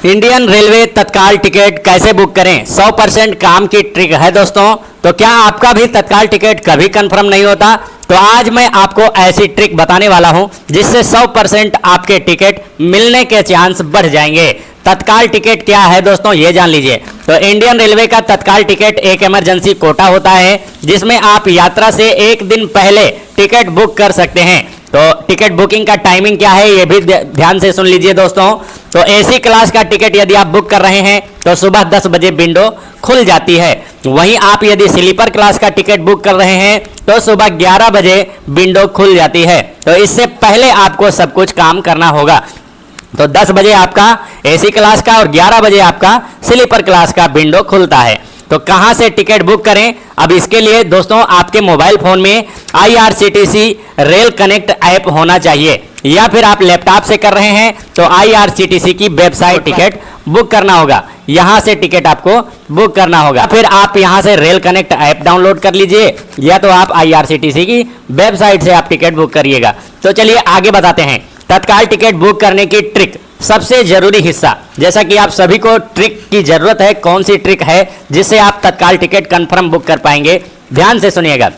Indian railway तत्काल ticket कैसे book करें, 100% काम की ट्रिक है दोस्तों। तो क्या आपका भी तत्काल टिकट कभी कंफर्म नहीं होता? तो आज मैं आपको ऐसी ट्रिक बताने वाला हूं जिससे 100% आपके टिकट मिलने के चांस बढ़ जाएंगे। तत्काल टिकट क्या है दोस्तों, ये जान लीजिए। तो इंडियन रेलवे का तत्काल टिकट एक इमरजेंसी कोटा होता है जिसमें आप यात्रा से एक दिन पहले टिकट बुक कर सकते हैं। तो टिकट बुकिंग का टाइमिंग क्या है ये भी ध्यान से सुन लीजिए दोस्तों। तो एसी क्लास का टिकट यदि आप बुक कर रहे हैं तो सुबह 10 बजे विंडो खुल जाती है। वहीं आप यदि स्लीपर क्लास का टिकट बुक कर रहे हैं तो सुबह 11 बजे विंडो खुल जाती है। तो इससे पहले आपको सब कुछ काम करना होगा। तो 10 बजे आपका एसी क्लास का और 11 बजे आपका स्लीपर क्लास का विंडो खुलता है। तो कहां से टिकट बुक करें? अब इसके लिए दोस्तों आपके मोबाइल फोन में IRCTC रेल कनेक्ट ऐप होना चाहिए, या फिर आप लैपटॉप से कर रहे हैं तो IRCTC की वेबसाइट टिकट बुक करना होगा। यहां से टिकट आपको बुक करना होगा। फिर आप यहां से रेल कनेक्ट ऐप डाउनलोड कर लीजिए, या तो आप IRCTC की वेबसाइट से आप टिकट बुक करिएगा। तो चलिए आगे बताते हैं तत्काल टिकट बुक करने की ट्रिक। सबसे जरूरी हिस्सा, जैसा कि आप सभी को ट्रिक की जरूरत है, कौन सी ट्रिक है जिससे आप तत्काल टिकट कंफर्म बुक कर पाएंगे, ध्यान से सुनिएगा।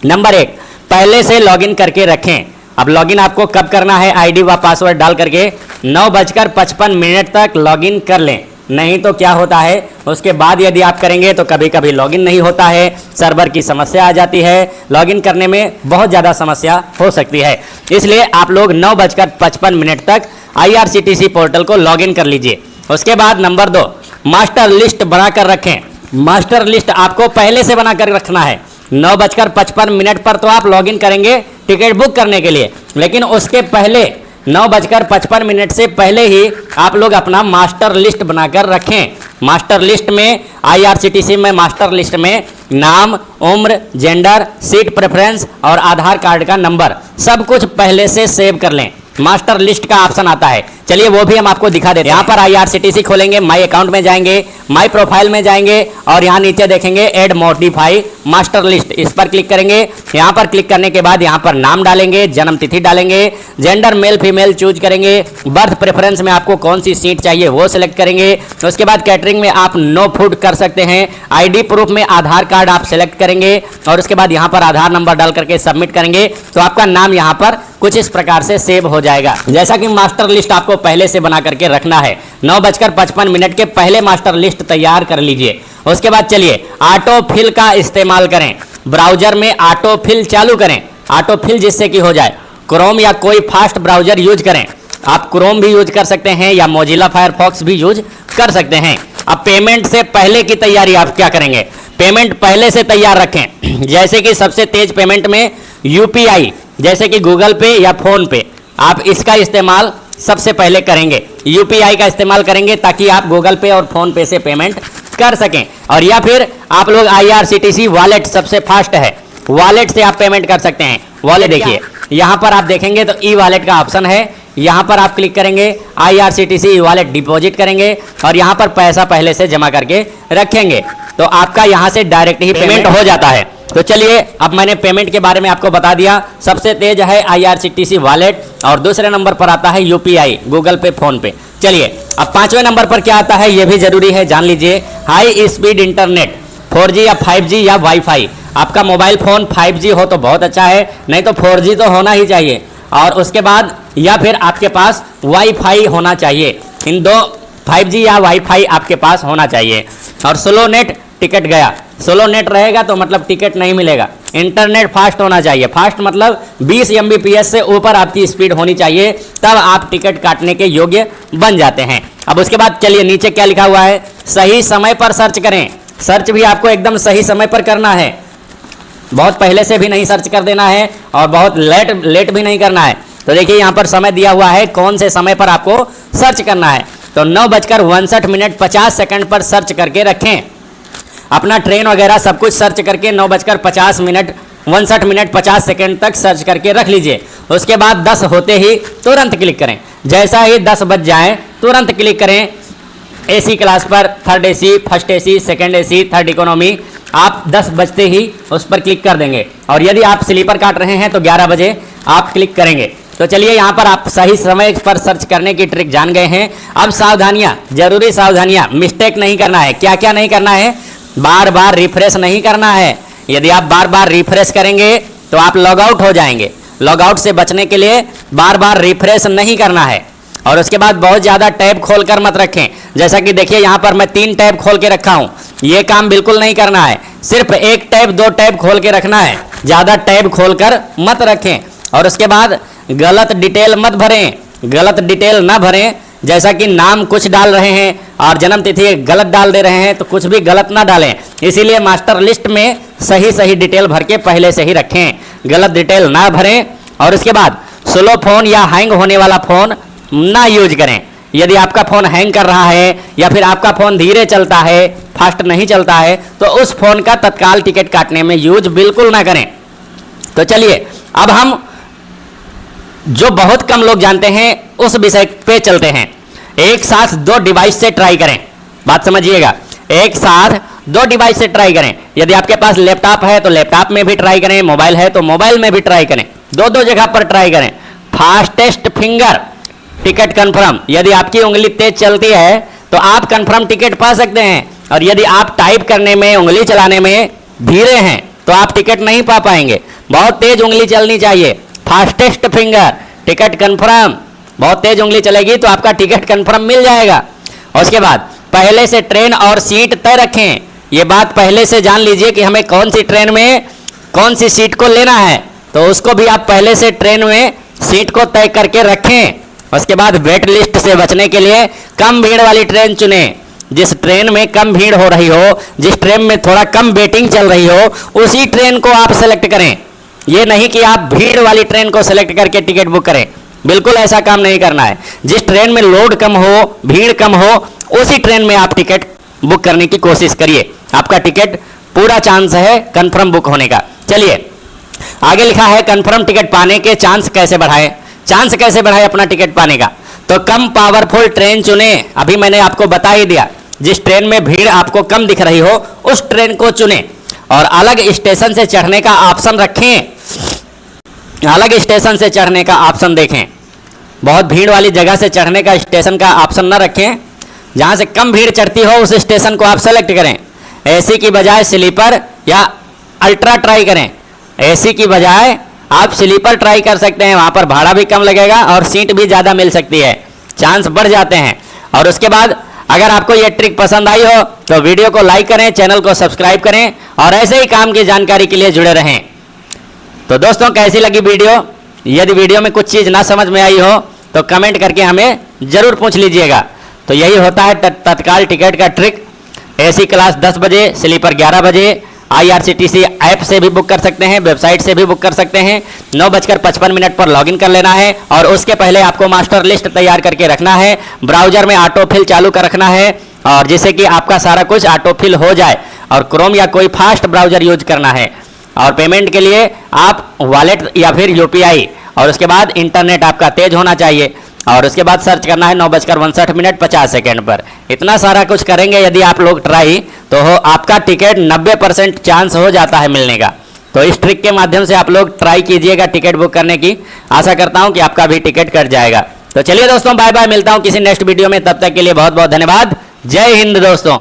नंबर 1, पहले से लॉगिन करके रखें। अब लॉगिन आपको कब करना है? आईडी व पासवर्ड डाल करके 9:55 तक लॉगिन कर लें। नहीं तो क्या होता है, उसके बाद यदि आप करेंगे तो कभी कभी लॉगिन नहीं होता है, सर्वर की समस्या आ जाती है, लॉगिन करने में बहुत ज़्यादा समस्या हो सकती है। इसलिए आप लोग 9:55 तक IRCTC पोर्टल को लॉगिन कर लीजिए। उसके बाद नंबर 2, मास्टर लिस्ट बनाकर रखें। मास्टर लिस्ट आपको पहले से बनाकर रखना है। 9:55 पर तो आप लॉगिन करेंगे टिकट बुक करने के लिए, लेकिन उसके पहले 9:55 से पहले ही आप लोग अपना मास्टर लिस्ट बनाकर रखें। मास्टर लिस्ट में IRCTC में मास्टर लिस्ट में नाम, उम्र, जेंडर, सीट प्रेफरेंस और आधार कार्ड का नंबर सब कुछ पहले से सेव कर लें। मास्टर लिस्ट का ऑप्शन आता है, चलिए वो भी हम आपको दिखा देते हैं। यहाँ पर IRCTC खोलेंगे, माई अकाउंट में जाएंगे, माई प्रोफाइल में जाएंगे और यहाँ नीचे देखेंगे ऐड मॉडिफाई मास्टर लिस्ट, इस पर क्लिक करेंगे। यहाँ पर क्लिक करने के बाद यहाँ पर नाम डालेंगे, जन्म तिथि डालेंगे, जेंडर मेल फीमेल चूज करेंगे, बर्थ प्रेफरेंस में आपको कौन सी सीट चाहिए वो सिलेक्ट करेंगे। उसके बाद कैटरिंग में आप नो फूड कर सकते हैं। ID प्रूफ में आधार कार्ड आप सिलेक्ट करेंगे और उसके बाद यहाँ पर आधार नंबर डाल करके सबमिट करेंगे तो आपका नाम यहाँ पर कुछ इस प्रकार से सेव हो जाएगा। जैसा कि मास्टर लिस्ट आपको पहले से बना करके रखना है, 9:55 के पहले मास्टर लिस्ट तैयार कर लीजिए। उसके बाद चलिए ऑटो फिल का इस्तेमाल करें। ब्राउजर में ऑटो फिल चालू करें। ऑटो फिल जिससे कि हो जाए, क्रोम या कोई फास्ट ब्राउजर यूज करें। आप क्रोम भी यूज कर सकते हैं या मोजिला फायरफॉक्स भी यूज कर सकते हैं। अब पेमेंट से पहले की तैयारी आप क्या करेंगे? पेमेंट पहले से तैयार रखें। जैसे कि सबसे तेज पेमेंट में UPI, जैसे कि गूगल पे या फोन पे, आप इसका इस्तेमाल सबसे पहले करेंगे। UPI का इस्तेमाल करेंगे ताकि आप गूगल पे और फोन पे से पेमेंट कर सकें। और या फिर आप लोग IRCTC वॉलेट सबसे फास्ट है, वॉलेट से आप पेमेंट कर सकते हैं। वॉलेट देखिए, यहाँ पर आप देखेंगे तो ई वॉलेट का ऑप्शन है, यहाँ पर आप क्लिक करेंगे, IRCTC वॉलेट डिपॉजिट करेंगे और यहाँ पर पैसा पहले से जमा करके रखेंगे तो आपका यहाँ से डायरेक्ट ही पेमेंट हो जाता है। तो चलिए अब मैंने पेमेंट के बारे में आपको बता दिया। सबसे तेज है IRCTC वॉलेट और दूसरे नंबर पर आता है UPI, गूगल पे, फोन पे। चलिए अब 5वें नंबर पर क्या आता है ये भी जरूरी है, जान लीजिए। हाई स्पीड इंटरनेट, 4G या 5G या वाईफाई। आपका मोबाइल फोन 5G हो तो बहुत अच्छा है, नहीं तो 4G तो होना ही चाहिए। और उसके बाद या फिर आपके पास वाईफाई होना चाहिए। इन दो, 5G या वाईफाई आपके पास होना चाहिए। और स्लो नेट टिकट गया, स्लो नेट रहेगा तो मतलब टिकट नहीं मिलेगा। इंटरनेट फास्ट होना चाहिए, फास्ट मतलब 20 Mbps से ऊपर आपकी स्पीड होनी चाहिए, तब आप टिकट काटने के योग्य बन जाते हैं। अब उसके बाद चलिए नीचे क्या लिखा हुआ है, सही समय पर सर्च करें। सर्च भी आपको एकदम सही समय पर करना है, बहुत पहले से भी नहीं सर्च कर देना है और बहुत लेट भी नहीं करना है। तो देखिए यहाँ पर समय दिया हुआ है, कौन से समय पर आपको सर्च करना है। तो 9:59 पर सर्च करके रखें। अपना ट्रेन वगैरह सब कुछ सर्च करके 9:59 तक सर्च करके रख लीजिए। उसके बाद 10 होते ही तुरंत क्लिक करें। जैसा ही 10 बज जाए तुरंत क्लिक करें AC क्लास पर, 3rd AC, 1st AC, 2nd AC, 3rd economy. आप 10 बजते ही उस पर क्लिक कर देंगे। और यदि आप स्लीपर काट रहे हैं तो 11 बजे आप क्लिक करेंगे। तो चलिए यहाँ पर आप सही समय पर सर्च करने की ट्रिक जान गए हैं। अब सावधानियाँ, जरूरी सावधानियाँ, मिस्टेक नहीं करना है। क्या क्या नहीं करना है? बार बार रिफ्रेश नहीं करना है। यदि आप बार बार रिफ्रेश करेंगे तो आप लॉग आउट हो जाएंगे। लॉग आउट से बचने के लिए बार बार रिफ्रेश नहीं करना है। और उसके बाद बहुत ज़्यादा टैब खोलकर मत रखें। जैसा कि देखिए यहाँ पर मैं 3 टैब खोल के रखा हूँ। ये काम बिल्कुल नहीं करना है। सिर्फ 1 टैब 2 टैब खोल के रखना है, ज़्यादा टैब खोलकर मत रखें। और उसके बाद गलत डिटेल मत भरें, गलत डिटेल ना भरें। जैसा कि नाम कुछ डाल रहे हैं और जन्म तिथि गलत डाल दे रहे हैं, तो कुछ भी गलत ना डालें। इसीलिए मास्टर लिस्ट में सही सही डिटेल भर के पहले से ही रखें, गलत डिटेल ना भरें। और उसके बाद स्लो फ़ोन या हैंग होने वाला फ़ोन ना यूज करें। यदि आपका फ़ोन हैंग कर रहा है या फिर आपका फ़ोन धीरे चलता है, फास्ट नहीं चलता है, तो उस फ़ोन का तत्काल टिकट काटने में यूज बिल्कुल ना करें। तो चलिए अब हम जो बहुत कम लोग जानते हैं उस विषय पे चलते हैं। एक साथ 2 डिवाइस से ट्राई करें। बात समझिएगा, एक साथ 2 डिवाइस से ट्राई करें। यदि आपके पास लैपटॉप है तो लैपटॉप में भी ट्राई करें, मोबाइल है तो मोबाइल में भी ट्राई करें। 2 जगह पर ट्राई करें। Fastest finger ticket confirm. यदि आपकी उंगली तेज चलती है तो आप कंफर्म टिकट पा सकते हैं, और यदि आप टाइप करने में, उंगली चलाने में धीरे हैं तो आप टिकट नहीं पा पाएंगे। बहुत तेज उंगली चलनी चाहिए। Fastest finger ticket confirm. बहुत तेज उंगली चलेगी तो आपका टिकट कंफर्म मिल जाएगा। और उसके बाद पहले से ट्रेन और सीट तय रखें। ये बात पहले से जान लीजिए कि हमें कौन सी ट्रेन में कौन सी सीट को लेना है, तो उसको भी आप पहले से ट्रेन में सीट को तय करके रखें। उसके बाद वेट लिस्ट से बचने के लिए कम भीड़ वाली ट्रेन चुनें। जिस ट्रेन में कम भीड़ हो रही हो, जिस ट्रेन में थोड़ा कम वेटिंग चल रही हो, उसी ट्रेन को आप सेलेक्ट करें। ये नहीं कि आप भीड़ वाली ट्रेन को सेलेक्ट करके टिकट बुक करें, बिल्कुल ऐसा काम नहीं करना है। जिस ट्रेन में लोड कम हो, भीड़ कम हो, उसी ट्रेन में आप टिकट बुक करने की कोशिश करिए। आपका टिकट पूरा चांस है कंफर्म बुक होने का। चलिए आगे लिखा है कंफर्म टिकट पाने के चांस कैसे बढ़ाएं। चांस कैसे बढ़ाएं अपना टिकट पाने का? तो कम पावरफुल ट्रेन चुने। अभी मैंने आपको बता ही दिया, जिस ट्रेन में भीड़ आपको कम दिख रही हो उस ट्रेन को चुने। और अलग स्टेशन से चढ़ने का ऑप्शन रखें। अलग स्टेशन से चढ़ने का ऑप्शन देखें। बहुत भीड़ वाली जगह से चढ़ने का स्टेशन का ऑप्शन न रखें। जहाँ से कम भीड़ चढ़ती हो उस स्टेशन को आप सेलेक्ट करें। एसी की बजाय स्लीपर या अल्ट्रा ट्राई करें। एसी की बजाय आप स्लीपर ट्राई कर सकते हैं, वहाँ पर भाड़ा भी कम लगेगा और सीट भी ज़्यादा मिल सकती है, चांस बढ़ जाते हैं। और उसके बाद अगर आपको ये ट्रिक पसंद आई हो तो वीडियो को लाइक करें, चैनल को सब्सक्राइब करें और ऐसे ही काम की जानकारी के लिए जुड़े रहें। तो दोस्तों कैसी लगी वीडियो? यदि वीडियो में कुछ चीज़ ना समझ में आई हो तो कमेंट करके हमें ज़रूर पूछ लीजिएगा। तो यही होता है तत्काल टिकट का ट्रिक। एसी क्लास 10 बजे, स्लीपर 11 बजे। IRCTC ऐप से भी बुक कर सकते हैं, वेबसाइट से भी बुक कर सकते हैं। 9:55 पर लॉगिन कर लेना है और उसके पहले आपको मास्टर लिस्ट तैयार करके रखना है। ब्राउजर में ऑटो फिल चालू कर रखना है, और जिससे कि आपका सारा कुछ ऑटो फिल हो जाए। और क्रोम या कोई फास्ट ब्राउजर यूज करना है। और पेमेंट के लिए आप वॉलेट या फिर UPI, और उसके बाद इंटरनेट आपका तेज होना चाहिए। और उसके बाद सर्च करना है 9:59 50 सेकेंड पर। इतना सारा कुछ करेंगे यदि आप लोग ट्राई, तो आपका टिकट 90% चांस हो जाता है मिलने का। तो इस ट्रिक के माध्यम से आप लोग ट्राई कीजिएगा टिकट बुक करने की। आशा करता हूं कि आपका भी टिकट कट जाएगा। तो चलिए दोस्तों, बाय बाय, मिलता हूं किसी नेक्स्ट वीडियो में। तब तक के लिए बहुत बहुत धन्यवाद। जय हिंद दोस्तों।